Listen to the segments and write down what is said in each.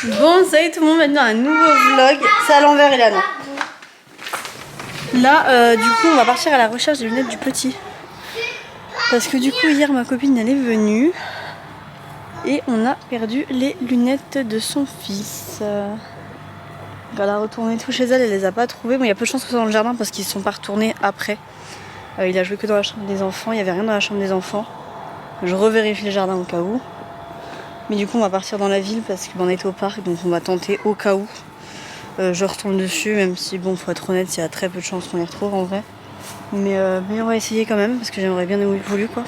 Bon, ça y est, tout le monde va dans un nouveau vlog. C'est à l'envers, Elana. Là, du coup, on va partir à la recherche des lunettes du petit. Parce que du coup, hier, ma copine, elle est venue. Et on a perdu les lunettes de son fils. Elle a retourné tout chez elle, elle les a pas trouvées. Bon, il y a peu de chance que ce soit dans le jardin parce qu'ils ne sont pas retournés après. Il a joué que dans la chambre des enfants, il n'y avait rien dans la chambre des enfants. Je revérifie le jardin au cas où. Mais du coup, on va partir dans la ville parce qu'on était au parc, donc on va tenter au cas où. Je retourne dessus, même si, bon, faut être honnête, il y a très peu de chances qu'on les retrouve en vrai. Mais on va essayer quand même parce que j'aimerais bien voulu quoi.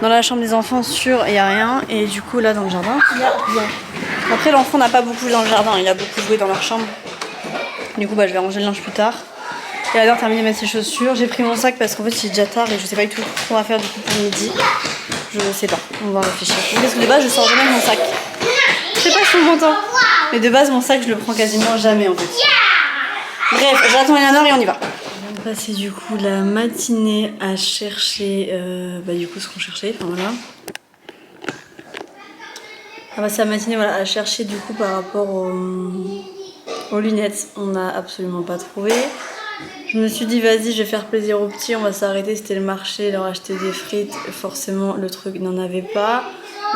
Dans la chambre des enfants, sûr, il n'y a rien. Et du coup, là, dans le jardin, il y a rien. Après, l'enfant n'a pas beaucoup dans le jardin, il a beaucoup joué dans leur chambre. Du coup, je vais ranger le linge plus tard. Et elle a terminé de mettre ses chaussures. J'ai pris mon sac parce qu'en fait, c'est déjà tard et je sais pas du tout ce qu'on va faire du coup pour midi. Je sais pas, on va réfléchir. Parce que de base, je sors jamais avec mon sac. Je sais pas si on m'entend. Mais de base, mon sac, je le prends quasiment jamais en fait. Bref, j'attends Eleanor et on y va. On va passer du coup la matinée à chercher du coup ce qu'on cherchait. Enfin voilà. On va passer la matinée à chercher du coup par rapport aux lunettes. On n'a absolument pas trouvé. Je me suis dit vas-y, je vais faire plaisir aux petits, on va s'arrêter, c'était le marché, leur acheter des frites. Forcément le truc n'en avait pas.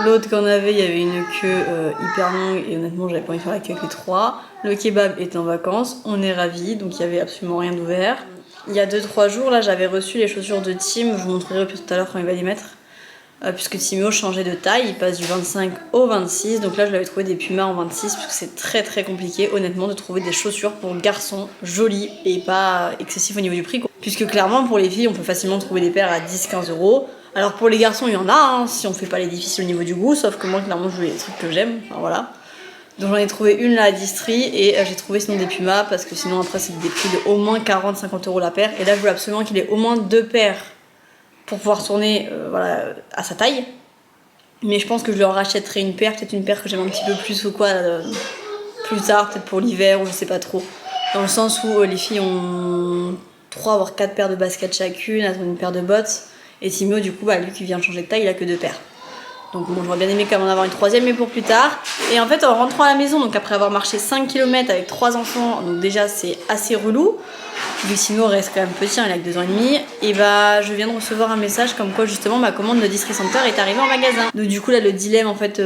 L'autre qu'en avait, il y avait une queue hyper longue et honnêtement j'avais pas envie de faire la queue avec les trois. Le kebab était en vacances, on est ravis, donc il y avait absolument rien d'ouvert. Il y a 2-3 jours là j'avais reçu les chaussures de Tim, je vous montrerai tout à l'heure quand il va les mettre. Puisque Timio changeait de taille, il passe du 25 au 26, donc là je l'avais trouvé des Pumas en 26 puisque c'est très très compliqué honnêtement de trouver des chaussures pour garçons jolies et pas excessif au niveau du prix quoi. Puisque clairement pour les filles on peut facilement trouver des paires à 10-15 euros. Alors pour les garçons il y en a hein, si on fait pas les difficiles au niveau du goût, sauf que moi clairement je veux les trucs que j'aime, enfin voilà. Donc j'en ai trouvé une là à Distri et j'ai trouvé sinon des Pumas parce que sinon après c'est des prix de au moins 40-50 euros la paire. Et là je veux absolument qu'il ait au moins 2 paires pour pouvoir tourner à sa taille. Mais je pense que je leur rachèterai une paire, peut-être une paire que j'aime un petit peu plus ou quoi, plus tard, peut-être pour l'hiver ou je sais pas trop. Dans le sens où les filles ont 3 voire 4 paires de baskets chacune, elles ont une paire de bottes. Et Timio du coup, lui qui vient de changer de taille, il a que 2 paires. Donc bon, j'aurais bien aimé quand même en avoir une troisième, mais pour plus tard. Et en fait, en rentrant à la maison, donc après avoir marché 5 km avec 3 enfants, donc déjà c'est assez relou. Vu que Timio reste quand même petit, il a que 2 ans et demi. Et je viens de recevoir un message comme quoi justement ma commande de Distri Center est arrivée en magasin. Donc du coup là, le dilemme en fait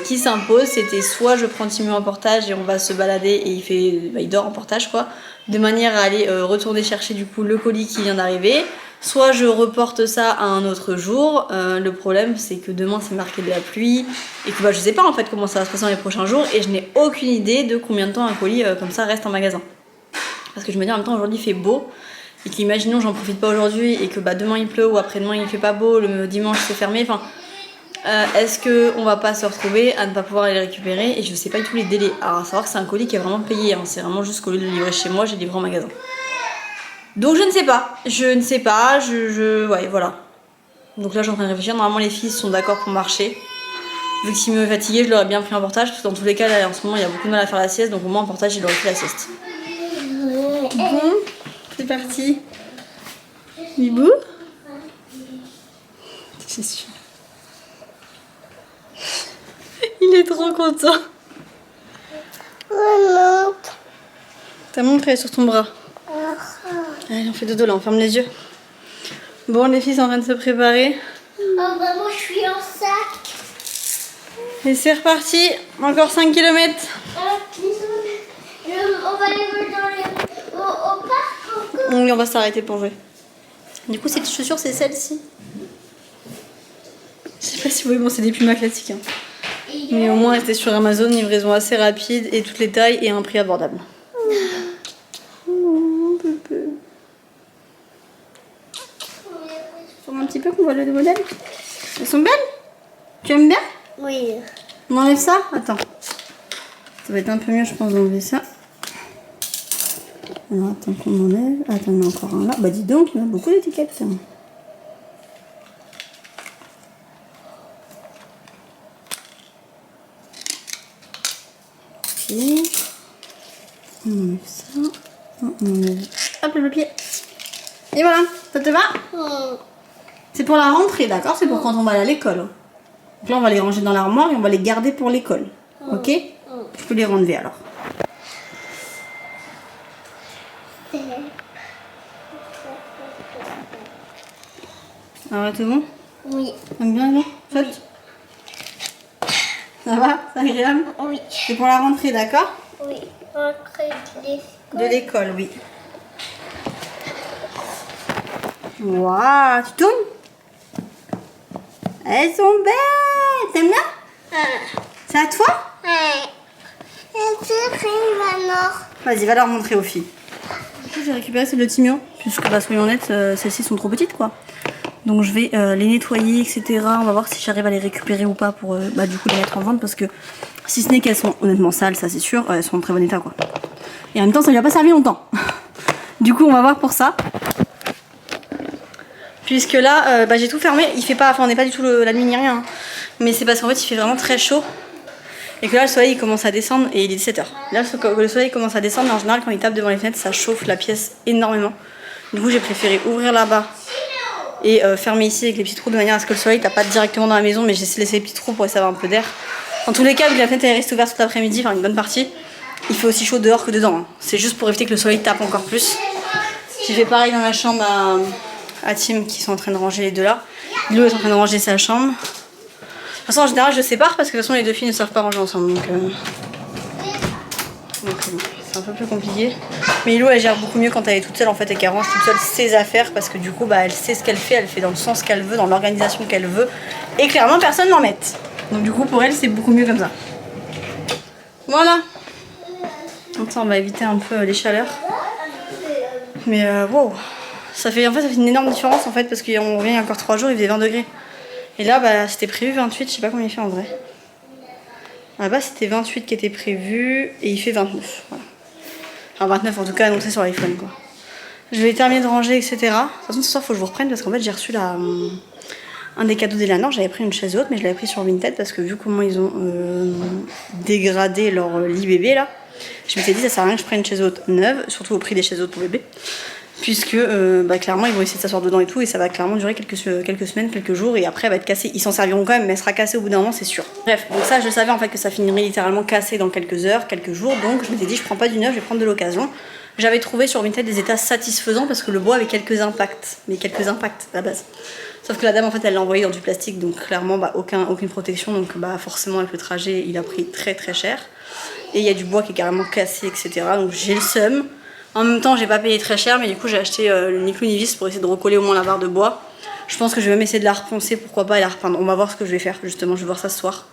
qui s'impose, c'était soit je prends Timio en portage et on va se balader et il dort en portage quoi, de manière à aller retourner chercher du coup le colis qui vient d'arriver. Soit je reporte ça à un autre jour. Le problème c'est que demain c'est marqué de la pluie et que je sais pas en fait comment ça va se passer dans les prochains jours et je n'ai aucune idée de combien de temps un colis comme ça reste en magasin. Parce que je me dis en même temps aujourd'hui il fait beau et qu'imaginons j'en profite pas aujourd'hui et que demain il pleut ou après-demain il fait pas beau, le dimanche c'est fermé. Enfin, est-ce qu'on va pas se retrouver à ne pas pouvoir aller les récupérer et je sais pas du tout les délais. Alors à savoir que c'est un colis qui est vraiment payé, hein. C'est vraiment juste qu'au lieu de le livrer chez moi, j'ai livré en magasin. Donc je ne sais pas, ouais voilà. Donc là je suis en train de réfléchir, normalement les filles sont d'accord pour marcher. Vu que si me fatigué, je l'aurais bien pris en portage, parce que dans tous les cas là en ce moment il y a beaucoup de mal à faire la sieste, donc au moins en portage il aurait fait la sieste. Bon, c'est parti. Bibou, c'est sûr. Il est trop content. Ta montre est sur ton bras. Allez, on fait dodo là, on ferme les yeux. Bon, les filles sont en train de se préparer. Moi je suis en sac. Et c'est reparti, encore 5 km. On va aller au parc. Oui, on va s'arrêter pour jouer. Du coup, ces chaussures, c'est celle-ci. Je sais pas si vous voyez, bon, c'est des Pumas classiques. Hein. Mais au moins, c'était sur Amazon, livraison assez rapide et toutes les tailles et un prix abordable. Oh, bébé. Faut un petit peu qu'on voit le modèle. Elles sont belles? Tu aimes bien? Oui. On enlève ça? Attends. Ça va être un peu mieux, je pense, d'enlever ça. Alors, attends qu'on enlève. Attends, il y en a encore un là. Bah, dis donc, il y a beaucoup d'étiquettes. Ok. On enlève ça. On enlève. Hop, le papier. Et voilà, ça te va? C'est pour la rentrée, d'accord? C'est pour quand on va aller à l'école. Donc là, on va les ranger dans l'armoire et on va les garder pour l'école. Ok? Je peux les renlever alors. Alors là, tout bon? Oui. T'aimes bien, non? Oui. Ça va? C'est agréable? Oui. C'est pour la rentrée, d'accord? Oui. Rentrée De l'école, oui. Waouh, tu tournes? Elles sont belles! T'aimes bien? C'est à toi? Vas-y, va leur montrer aux filles. Du coup, j'ai récupéré celles de Timian, puisque, bah, soyons honnêtes, celles-ci sont trop petites, quoi. Donc je vais les nettoyer, etc. On va voir si j'arrive à les récupérer ou pas pour bah, du coup les mettre en vente, parce que si ce n'est qu'elles sont honnêtement sales, ça c'est sûr, elles sont en très bon état, quoi. Et en même temps, ça lui a pas servi longtemps. Du coup, on va voir pour ça. Puisque là, bah, j'ai tout fermé. Il fait pas, enfin, on n'est pas du tout la nuit ni rien. Hein. Mais c'est parce qu'en fait, il fait vraiment très chaud. Et que là, le soleil il commence à descendre et il est 17h. Là, le soleil commence à descendre, mais en général, quand il tape devant les fenêtres, ça chauffe la pièce énormément. Du coup, j'ai préféré ouvrir là-bas et fermer ici avec les petits trous de manière à ce que le soleil tape pas directement dans la maison, mais j'ai laissé les petits trous pour essayer d'avoir un peu d'air. Dans tous les cas, vu que la fenêtre elle reste ouverte toute l'après-midi, enfin une bonne partie, il fait aussi chaud dehors que dedans. Hein. C'est juste pour éviter que le soleil tape encore plus. J'ai fait pareil dans la chambre à Tim qui sont en train de ranger les deux là. Lilo est en train de ranger sa chambre. De toute façon, en général, je sépare parce que de toute façon, les deux filles ne savent pas ranger ensemble. Donc c'est un peu plus compliqué. Mais Lilo, elle gère beaucoup mieux quand elle est toute seule en fait et qu'elle range toute seule ses affaires parce que du coup, bah, elle sait ce qu'elle fait dans le sens qu'elle veut, dans l'organisation qu'elle veut. Et clairement, personne ne l'embête. Donc du coup, pour elle, c'est beaucoup mieux comme ça. Voilà. Comme ça, on va éviter un peu les chaleurs. Mais wow. Ça fait une énorme différence en fait parce qu'on revient il y a encore 3 jours, il faisait 20 degrés. Et là, bah, c'était prévu 28, je sais pas combien il fait en vrai. À la base, c'était 28 qui était prévu et il fait 29. Voilà. Enfin, 29 en tout cas annoncé sur l'iPhone quoi. Je vais terminer de ranger, etc. De toute façon, ce soir, il faut que je vous reprenne parce qu'en fait, j'ai reçu un des cadeaux d'Eleanor. J'avais pris une chaise haute, mais je l'avais pris sur Vinted parce que vu comment ils ont dégradé leur lit bébé là, je m'étais dit ça sert à rien que je prenne une chaise haute neuve, surtout au prix des chaises hautes pour bébé. Puisque bah, clairement ils vont essayer de s'asseoir dedans et tout et ça va clairement durer quelques semaines, quelques jours et après elle va être cassée. Ils s'en serviront quand même mais elle sera cassée au bout d'un moment c'est sûr. Bref, donc ça je savais en fait que ça finirait littéralement cassé dans quelques heures, quelques jours, donc je m'étais dit je prends pas du neuf, je vais prendre de l'occasion. J'avais trouvé sur Vinted des états satisfaisants parce que le bois avait quelques impacts, mais quelques impacts à la base. Sauf que la dame en fait elle l'a envoyé dans du plastique donc clairement bah, aucune protection donc bah, forcément avec le trajet il a pris très très cher. Et il y a du bois qui est carrément cassé etc. Donc j'ai le seum. En même temps, j'ai pas payé très cher, mais du coup, j'ai acheté le ni clou ni vis pour essayer de recoller au moins la barre de bois. Je pense que je vais même essayer de la reponcer, pourquoi pas, et la repeindre. On va voir ce que je vais faire, justement, je vais voir ça ce soir.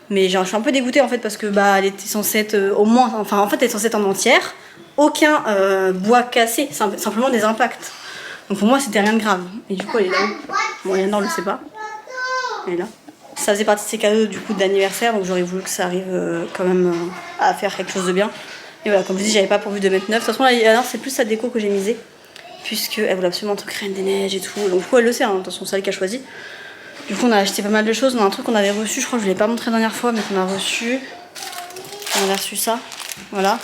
Mais je suis un peu dégoûtée en fait, parce que bah, elle était censée être au moins, enfin, en fait, elle est censée être en entière. Aucun bois cassé, simplement des impacts. Donc pour moi, c'était rien de grave. Et du coup, elle est là-haut. Bon, Eleanor le sait pas. Elle est là. Ça faisait partie de ses cadeaux du coup d'anniversaire, donc j'aurais voulu que ça arrive quand même à faire quelque chose de bien. Et voilà, comme je dis, j'avais pas pourvu de mettre neuf. De toute façon, là, c'est plus sa déco que j'ai misé. Puisqu'elle voulait absolument un truc Reine des Neiges et tout. Donc, du coup, elle le sait, hein. De toute façon, c'est elle qui a choisi. Du coup, on a acheté pas mal de choses. On a un truc qu'on avait reçu, je crois que je ne l'ai pas montré la dernière fois, mais qu'on a reçu. On a reçu ça. Voilà.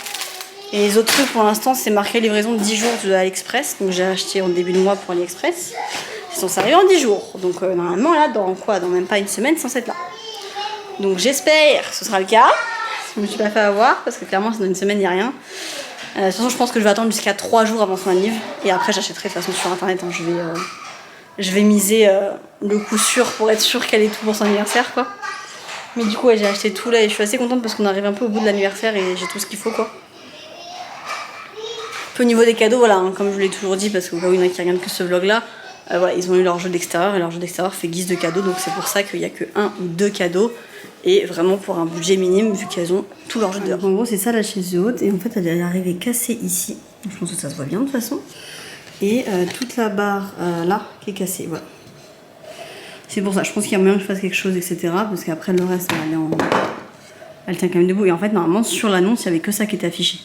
Et les autres trucs, pour l'instant, c'est marqué livraison de 10 jours de AliExpress. Donc, j'ai acheté en début de mois pour AliExpress. Ils sont arrivés en 10 jours. Donc, normalement, là, dans même pas une semaine, c'est censé être là. Donc, j'espère que ce sera le cas. Je me suis pas fait avoir parce que clairement c'est dans une semaine il n'y a rien. De toute façon je pense que je vais attendre jusqu'à 3 jours avant son anniv et après j'achèterai de toute façon sur internet. Hein, je vais miser le coup sûr pour être sûr qu'elle ait tout pour son anniversaire quoi. Mais du coup ouais, j'ai acheté tout là et je suis assez contente parce qu'on arrive un peu au bout de l'anniversaire et j'ai tout ce qu'il faut quoi. Puis au niveau des cadeaux voilà, hein, comme je vous l'ai toujours dit parce que il y en a qui regardent que ce vlog là. Voilà, ils ont eu leur jeu d'extérieur et leur jeu d'extérieur fait guise de cadeaux donc c'est pour ça qu'il n'y a que 1 ou 2 cadeaux. Et vraiment pour un budget minime vu qu'elles ont tout leur jeu dehors. En gros c'est ça la chaise haute et en fait elle est arrivée cassée ici. Je pense que ça se voit bien de toute façon. Et toute la barre là qui est cassée, voilà. C'est pour ça, je pense qu'il y a moyen que je fasse quelque chose etc. Parce qu'après le reste elle tient quand même debout. Et en fait normalement sur l'annonce il n'y avait que ça qui était affiché.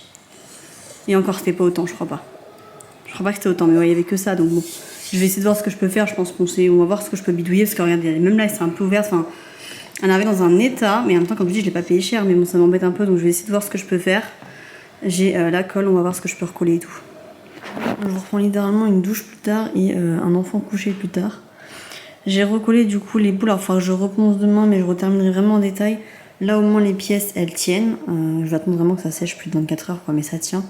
Et encore c'était pas autant je crois pas. Je crois pas que c'était autant mais ouais il y avait que ça donc bon. Je vais essayer de voir ce que je peux faire, je pense on va voir ce que je peux bidouiller parce que regardez même là elle s'est un peu ouverte. Enfin, elle arrivait dans un état, mais en même temps, comme je dis, je l'ai pas payé cher, mais bon, ça m'embête un peu, donc je vais essayer de voir ce que je peux faire. J'ai la colle, on va voir ce que je peux recoller et tout. Je vous reprends littéralement une douche plus tard et un enfant couché plus tard. J'ai recollé du coup les boules, alors il faudra que je reponce demain, mais je reterminerai vraiment en détail Là au moins les pièces elles tiennent. Je vais attendre vraiment que ça sèche plus de 24 heures quoi, mais ça tient.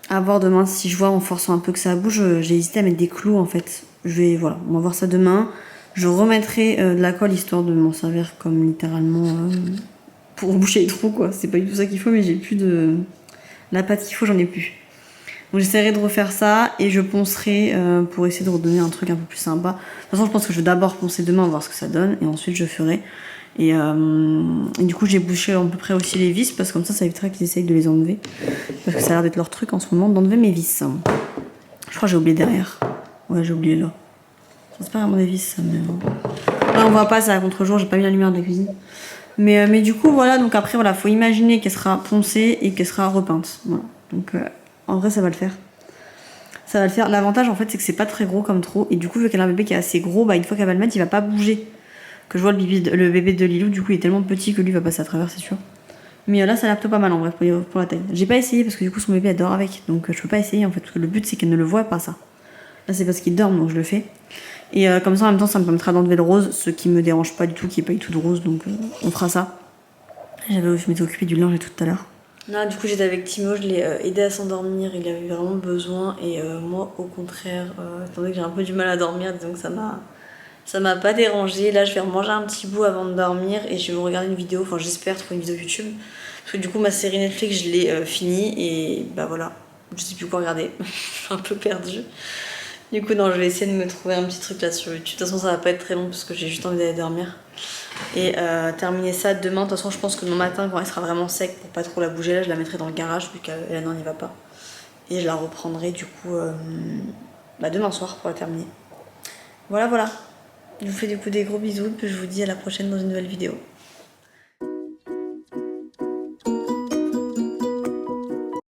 À voir demain si je vois en forçant un peu que ça bouge. J'ai hésité à mettre des clous en fait. Voilà, on va voir ça demain. Je remettrai de la colle histoire de m'en servir comme littéralement pour boucher les trous quoi. C'est pas du tout ça qu'il faut, mais j'ai plus de la pâte qu'il faut, j'en ai plus. Donc j'essaierai de refaire ça et je poncerai pour essayer de redonner un truc un peu plus sympa. De toute façon je pense que je vais d'abord poncer demain, voir ce que ça donne, et ensuite je ferai. Et du coup j'ai bouché à peu près aussi les vis, parce que comme ça évitera qu'ils essayent de les enlever. Parce que ça a l'air d'être leur truc en ce moment, d'enlever mes vis. Je crois que j'ai oublié derrière. Ouais, j'ai oublié là. C'est pas vraiment des vis ça, mais... Là on voit pas, ça à contre-jour, j'ai pas mis la lumière de la cuisine. Mais du coup voilà, donc après voilà, faut imaginer qu'elle sera poncée et qu'elle sera repeinte. Voilà. Donc en vrai ça va le faire. Ça va le faire. L'avantage en fait c'est que c'est pas très gros comme trop. Et du coup vu qu'elle a un bébé qui est assez gros, bah une fois qu'elle va le mettre il va pas bouger. Que je vois le bébé de Lilou, du coup il est tellement petit que lui va passer à travers, c'est sûr. Mais là ça a l'air plutôt pas mal en vrai pour la taille. J'ai pas essayé parce que du coup son bébé elle dort avec. Donc je peux pas essayer en fait, parce que le but c'est qu'elle ne le voit pas ça. Là c'est parce qu'il dort donc je le fais. Et comme ça en même temps ça me permettra d'enlever le rose, ce qui me dérange pas du tout, qui est pas du tout de rose, donc on fera ça. Je m'étais occupée du linge tout à l'heure. Là du coup j'étais avec Timo, je l'ai aidé à s'endormir, il avait vraiment besoin. Et moi au contraire, étant donné que j'ai un peu du mal à dormir, disons que ça m'a pas dérangé. Là je vais manger un petit bout avant de dormir et je vais regarder une vidéo, enfin j'espère trouver une vidéo YouTube. Parce que du coup ma série Netflix je l'ai finie et bah voilà, je sais plus quoi regarder, je suis un peu perdue. Du coup non, je vais essayer de me trouver un petit truc là sur YouTube. De toute façon ça va pas être très long parce que j'ai juste envie d'aller dormir. Et terminer ça demain. De toute façon je pense que demain matin quand elle sera vraiment sec, pour pas trop la bouger là, je la mettrai dans le garage vu qu'elle n'y va pas. Et je la reprendrai du coup demain soir pour la terminer. Voilà. Je vous fais du coup des gros bisous et puis je vous dis à la prochaine dans une nouvelle vidéo.